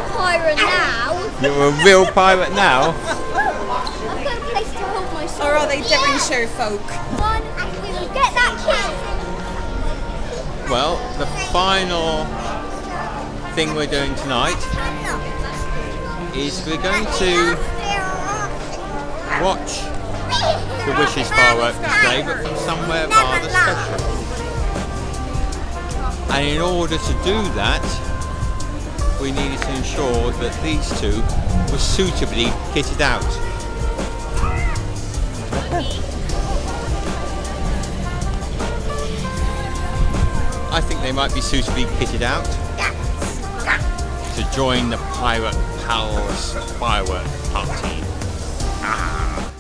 real pirate now. You're a real pirate now? I've got a place to hold my sword. Or are they Devonshire folk? Come on, we will get that key. Well, the final thing we're doing tonight is we're going to watch the Wishes fireworks display, but from somewhere rather special. And in order to do that, we needed to ensure that these two were suitably kitted out. I think they might be suitably kitted out to join the Pirate Pals firework party. Ah.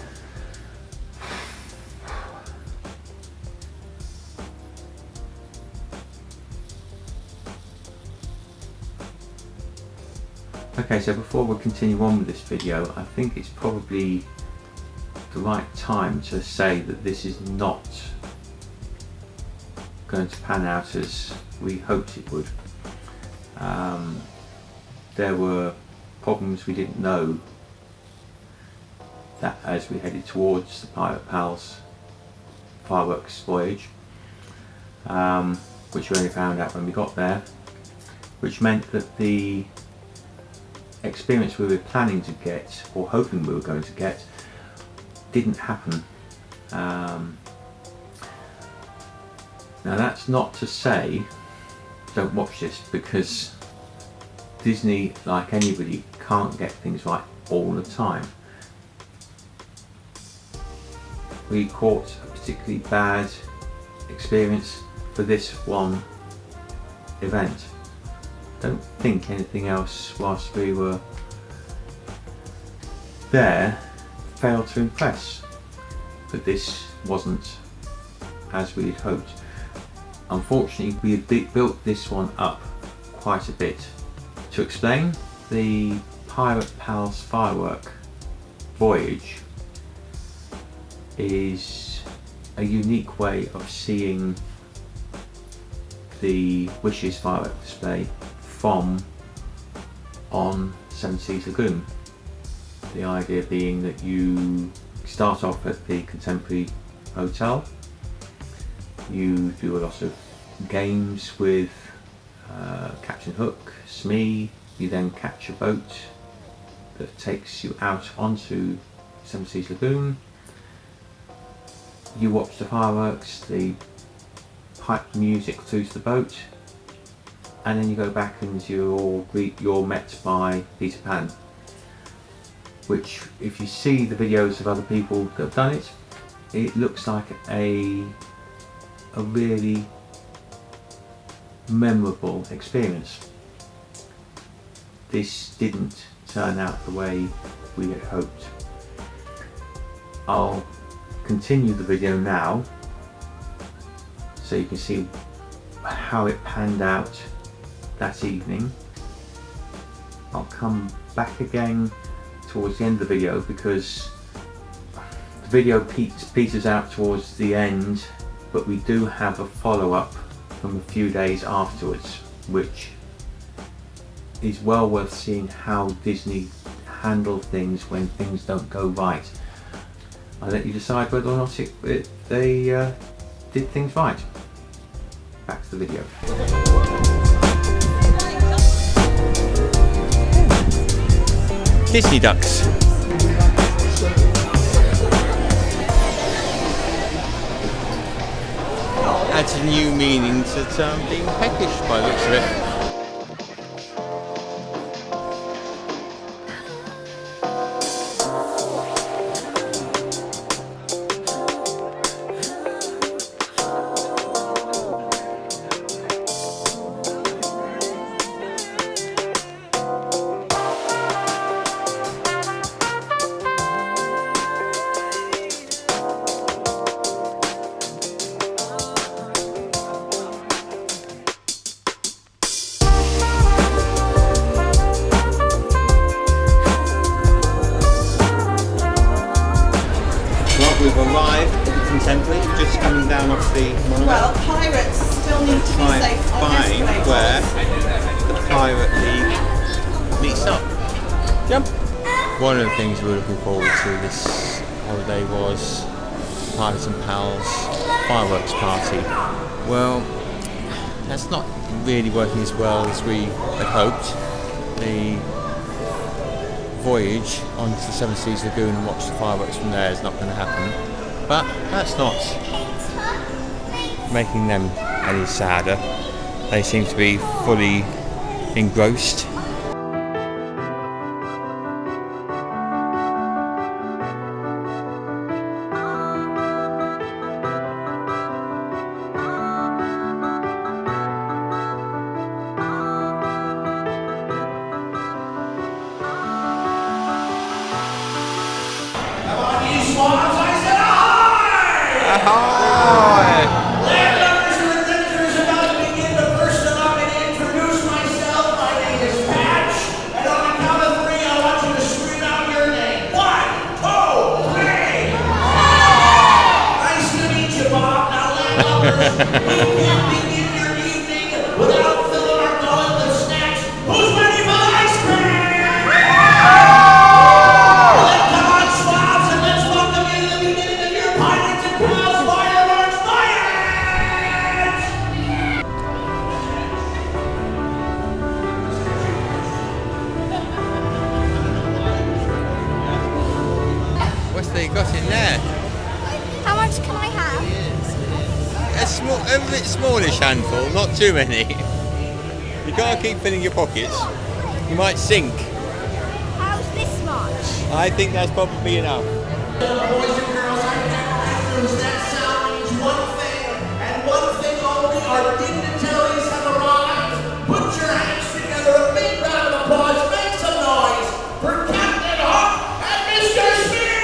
Okay, so before we continue on with this video, I think it's probably the right time to say that this is not going to pan out as we hoped it would. There were problems we didn't know that as we headed towards the Pirate Pals Fireworks Voyage, which we only found out when we got there, which meant that the experience we were planning to get, or hoping we were going to get, didn't happen. Now that's not to say don't watch this, because Disney, like anybody, can't get things right all the time. We caught a particularly bad experience for this one event. Don't think anything else whilst we were there failed to impress, but this wasn't as we had hoped. Unfortunately, we had built this one up quite a bit. To explain, the Pirate Pals Firework Voyage is a unique way of seeing the Wishes firework display from on Seven Seas Lagoon. The idea being that you start off at the Contemporary Hotel, you do a lot of games with Captain Hook, Smee, you then catch a boat that takes you out onto Seven Seas Lagoon, you watch the fireworks, the pipe music through to the boat, and then you go back and you're met by Peter Pan, which, if you see the videos of other people that have done it, it looks like a really memorable experience. This didn't turn out the way we had hoped. I'll continue the video now so you can see how it panned out that evening. I'll come back again towards the end of the video, because the video peters out towards the end, but we do have a follow-up from a few days afterwards, which is well worth seeing how Disney handle things when things don't go right. I'll let you decide whether or not they did things right. Back to the video. Disney ducks. Adds a new meaning to the term being peckish by the looks of it. We've arrived at the Contemporary, just coming down off the monorail. Well, pirates still need to be safe on find escalators. where the Pirate League meets up. Jump. One of the things we were looking forward to this holiday was Pilots and Pals fireworks party. Well, that's not really working as well as we had hoped. The voyage onto the Seven Seas Lagoon and watch the fireworks from there is not going to happen. But that's not making them any sadder. They seem to be fully engrossed. Landowners and adventurers about to begin the first allow me to introduce myself. My name is Patch, and on the count of three, I want you to scream out your name. 1, 2, 3. Nice to meet you, Bob. Now, landowners, you can't begin your evening without filling our gullet with snacks. Who's ready for the ice cream? Then come on, swabs, and let's welcome you to the beginning of your Pirates and Pals Fireworks Voyage! What's they got in there? How much can I have? A bit smallish handful, not too many. You can't keep filling your pockets. You might sink. How's this much? I think that's probably enough. Boys and girls, I can't news. That sound means one thing, and one thing only. Our dignitaries have arrived. Put your hands together, a big round of applause. Make some noise for Captain Hook and Mr. Smith!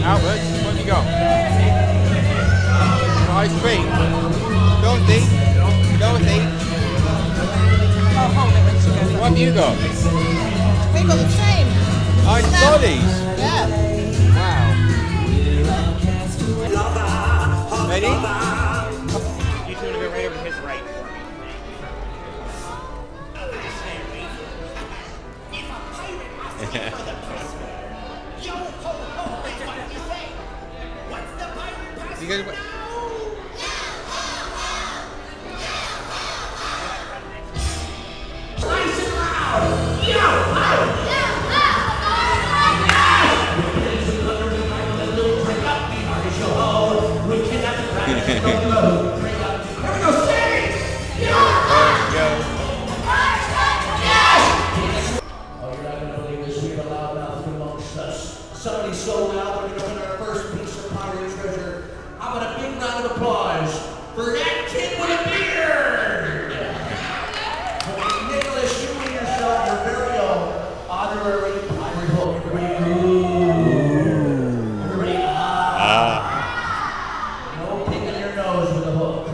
Albert, what have you got? Ice cream. Dorothy. What have you got? We got the same. Ice lollies. Yeah. Wow. Ready? You two want to go right over to his right. You guys, Nice and loud! Somebody so loud we're going to win our first piece of pirate treasure. How about a big round of applause for that kid with a beard? Nicholas, you and yourself your very own honorary pirate hook. Everybody, ooh. Everybody, no picking your nose with a hook.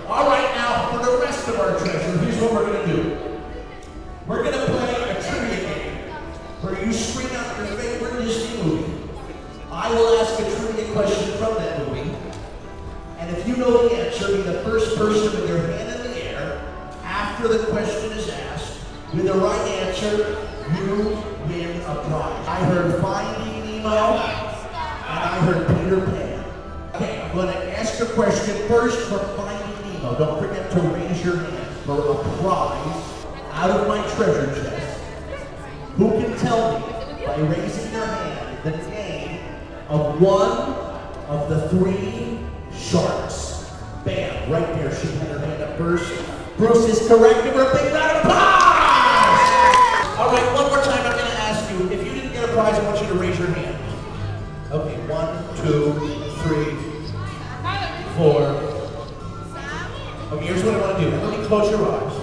All right, now for the rest of our treasure, here's what we're going to do. We're going to play a trivia game where you scream out your favorite Disney movie. I will ask a trivia question from that movie, and if you know the answer, be the first person with their hand in the air after the question is asked. With the right answer, you win a prize. I heard Finding Nemo, and I heard Peter Pan. Okay, I'm going to ask a question first for Finding Nemo. Don't forget to raise your hand for a prize out of my treasure chest. Who can tell me, by raising their hand, the name of one of the three sharks? Bam, right there. She had her hand up first. Bruce is correct. Give her a big round of applause! All right, one more time. I'm going to ask you, if you didn't get a prize, I want you to raise your hand. Okay, 1, 2, 3, 4. Okay, here's what I want to do. Everybody close your eyes.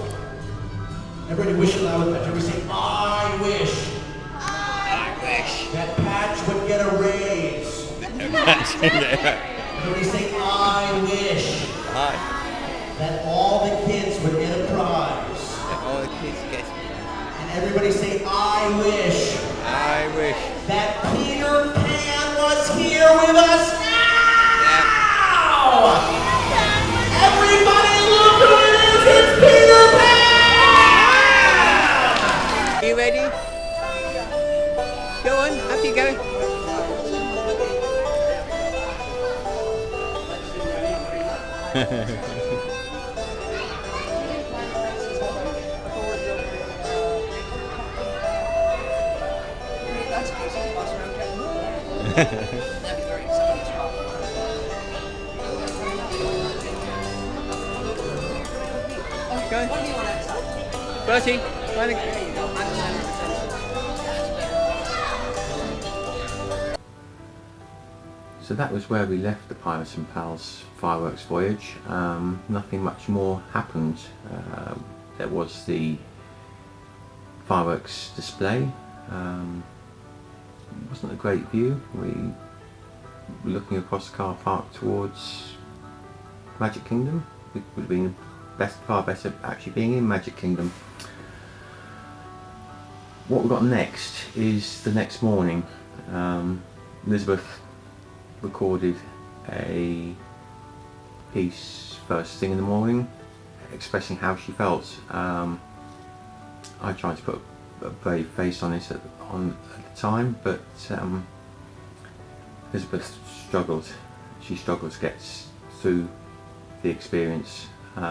Everybody wish aloud with Patch. Everybody say, I wish. I wish. That Patch would get a raise. Everybody say, I wish. That all the kids would get a prize. All the kids get. And everybody say, I wish. I wish. That Peter Pan was here with us now. Everybody look who it is. It's Peter Okay. Bertie, So that was where we left the Pirates and Pals Fireworks Voyage. Nothing much more happened. There was the fireworks display. It wasn't a great view. We were looking across the car park towards Magic Kingdom. It would have been far better actually being in Magic Kingdom. What we got next is the next morning. Elizabeth recorded a piece first thing in the morning expressing how she felt. I tried to put a brave face on it at the time, but Elizabeth struggled. She struggled to get through the experience. It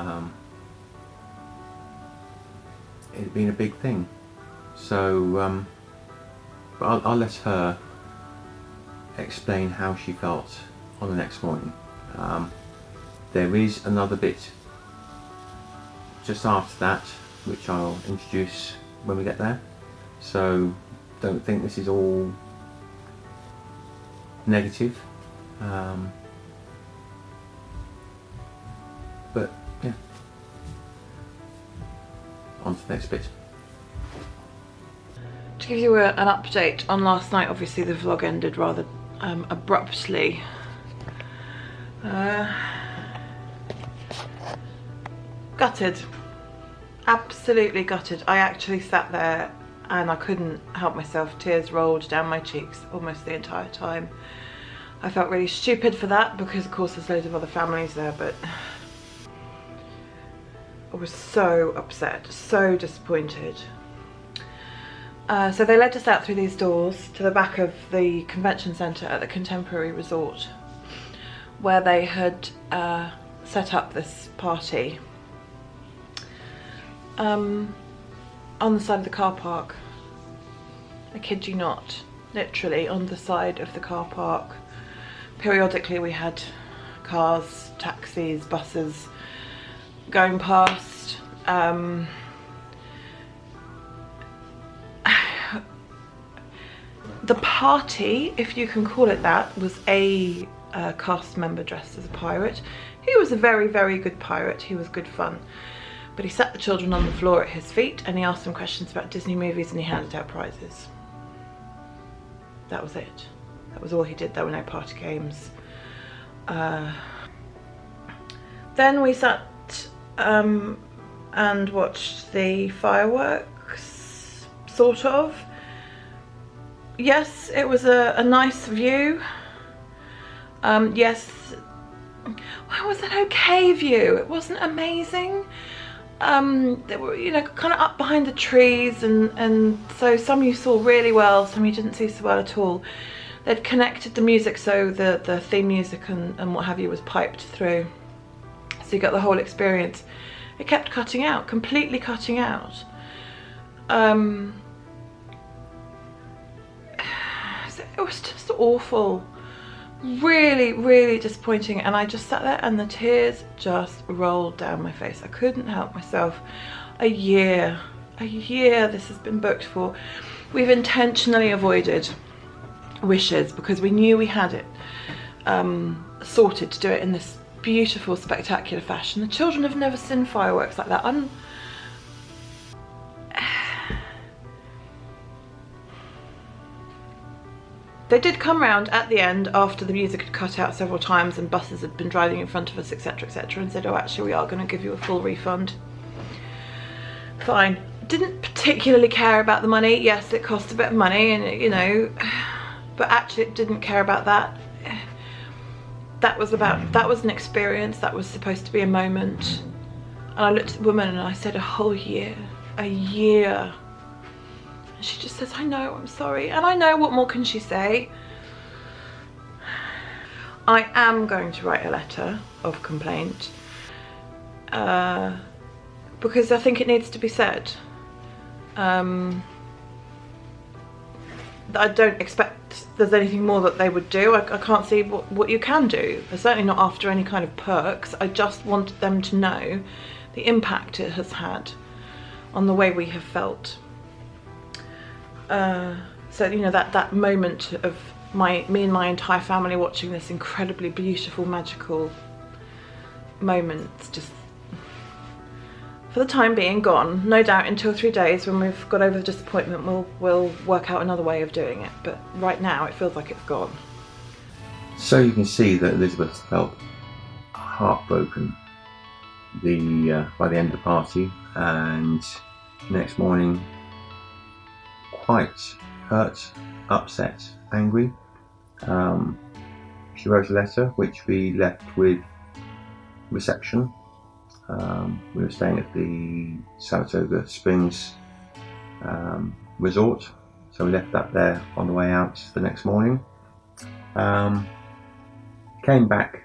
had been a big thing, so but I'll let her explain how she felt on the next morning. There is another bit just after that which I'll introduce when we get there, so don't think this is all negative, but yeah, on to the next bit. To give you an update on last night, obviously the vlog ended rather abruptly. Gutted, absolutely gutted. I actually sat there and I couldn't help myself. Tears rolled down my cheeks almost the entire time. I felt really stupid for that because of course there's loads of other families there, but I was so upset, so disappointed. So they led us out through these doors to the back of the convention centre at the Contemporary Resort, where they had set up this party on the side of the car park. I kid you not, literally on the side of the car park. Periodically we had cars, taxis, buses going past. The party, if you can call it that, was a cast member dressed as a pirate. He was a very, very good pirate. He was good fun. But he sat the children on the floor at his feet and he asked them questions about Disney movies and he handed out prizes. That was it. That was all he did. There were no party games. Then we sat and watched the fireworks, sort of. Yes, it was a nice view. Yes, well, it was an okay view. It wasn't amazing. They were, you know, kind of up behind the trees, and so some you saw really well, some you didn't see so well at all. They'd connected the music, so the theme music and what have you was piped through, so you got the whole experience. It kept cutting out, completely cutting out. It was just awful, really, really disappointing, and I just sat there and the tears just rolled down my face. I couldn't help myself. A year this has been booked for. We've intentionally avoided Wishes because we knew we had it sorted to do it in this beautiful, spectacular fashion. The children have never seen fireworks like that. They did come round at the end after the music had cut out several times and buses had been driving in front of us, etc, etc, and said, oh, actually we are going to give you a full refund. Fine. Didn't particularly care about the money. Yes, it cost a bit of money, and you know, but actually it didn't care about that. That was an experience. That was supposed to be a moment. And I looked at the woman and I said, a whole year, a year. And she just says, I know, I'm sorry. And I know, what more can she say? I am going to write a letter of complaint because I think it needs to be said. I don't expect there's anything more that they would do. I can't see what you can do. They're certainly not after any kind of perks. I just wanted them to know the impact it has had on the way we have felt. So, you know, that moment of me and my entire family watching this incredibly beautiful, magical moment, just for the time being gone. No doubt in 2 or 3 days, when we've got over the disappointment, we'll work out another way of doing it, but right now it feels like it's gone. So you can see that Elizabeth felt heartbroken by the end of the party, and next morning quite hurt, upset, angry. She wrote a letter which we left with reception. We were staying at the Saratoga Springs resort, so we left that there on the way out the next morning. Came back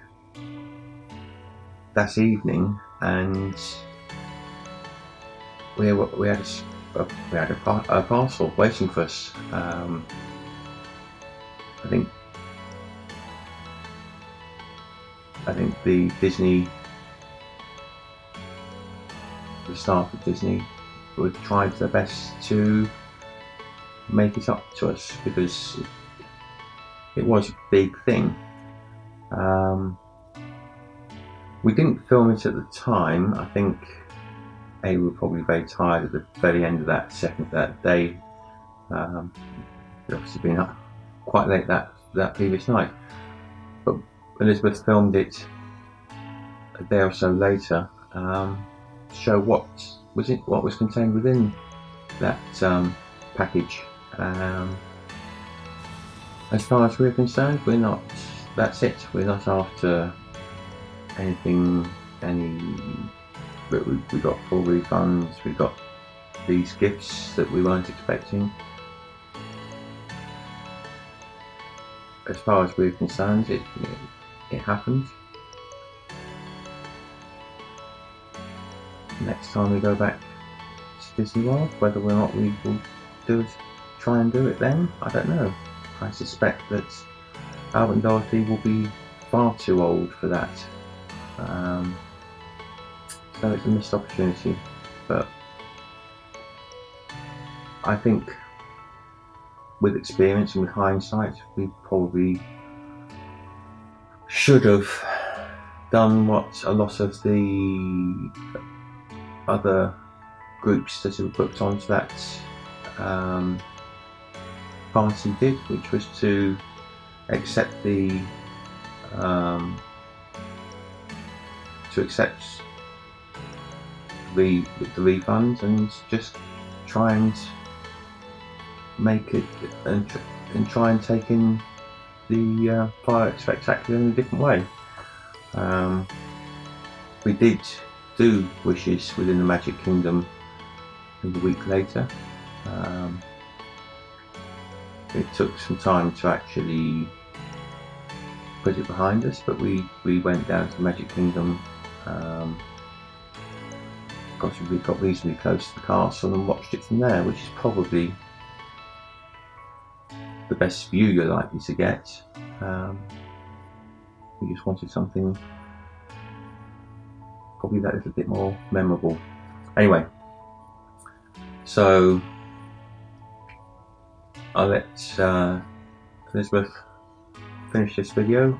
that evening, and we had a parcel waiting for us. I think the staff of Disney would try their best to make it up to us, because it was a big thing. We didn't film it at the time. I think we were probably very tired at the very end of that day. We'd obviously been up quite late that previous night, but Elizabeth filmed it a day or so later to show what was contained within that package. As far as we're concerned, that's it. We're not after anything. But we got full refunds. We got these gifts that we weren't expecting. As far as we're concerned, it happened. Next time we go back to Disney World, whether or not we will try and do it then, I don't know. I suspect that Albert and Dorothy will be far too old for that. So it's a missed opportunity, but I think with experience and with hindsight, we probably should have done what a lot of the other groups that were booked onto that party did, which was to accept the refund and just try and make it and try and take in the Firework Spectacular in a different way. We did do Wishes within the Magic Kingdom a week later. It took some time to actually put it behind us, but we went down to the Magic Kingdom, we got reasonably close to the castle and watched it from there, which is probably the best view you're likely to get. We just wanted something probably that little bit more memorable. Anyway, so I'll let Elizabeth finish this video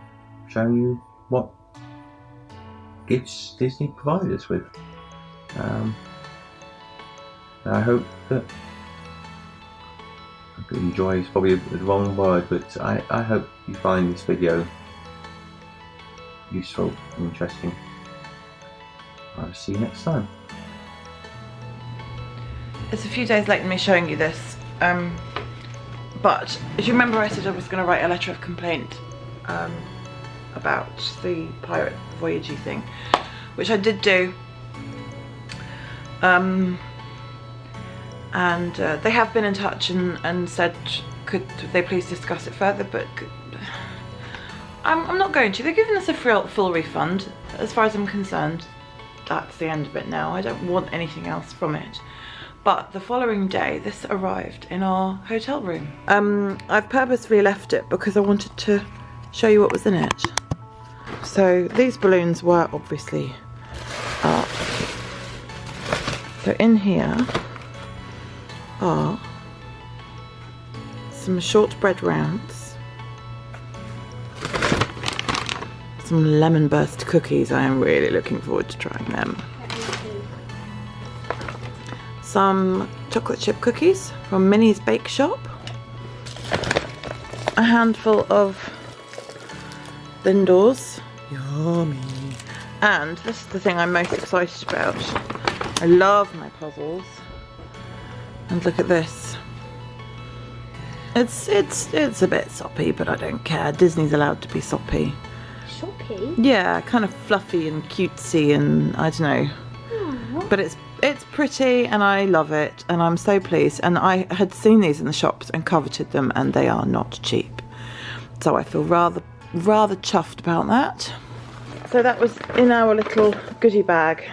showing you what gifts Disney provided us with. I hope that enjoy is probably the wrong word, but I hope you find this video useful and interesting. I'll see you next time. It's a few days late in me showing you this, but if you remember, I said I was going to write a letter of complaint about the pirate Voyage thing, which I did do. And they have been in touch and said, could they please discuss it further, but I'm not going to. They're giving us a full refund. As far as I'm concerned, that's the end of it now. I don't want anything else from it. But the following day, this arrived in our hotel room. I've purposefully left it because I wanted to show you what was in it. So these balloons were obviously up. So in here are some shortbread rounds, some lemon burst cookies. I am really looking forward to trying them. Some chocolate chip cookies from Minnie's Bake Shop, a handful of Lindors, yummy, and this is the thing I'm most excited about. I love my puzzles, and look at this. It's a bit soppy, but I don't care. Disney's allowed to be soppy. Soppy? Yeah, kind of fluffy and cutesy, and I don't know. But it's pretty and I love it and I'm so pleased, and I had seen these in the shops and coveted them, and they are not cheap, so I feel rather chuffed about that. So that was in our little goodie bag.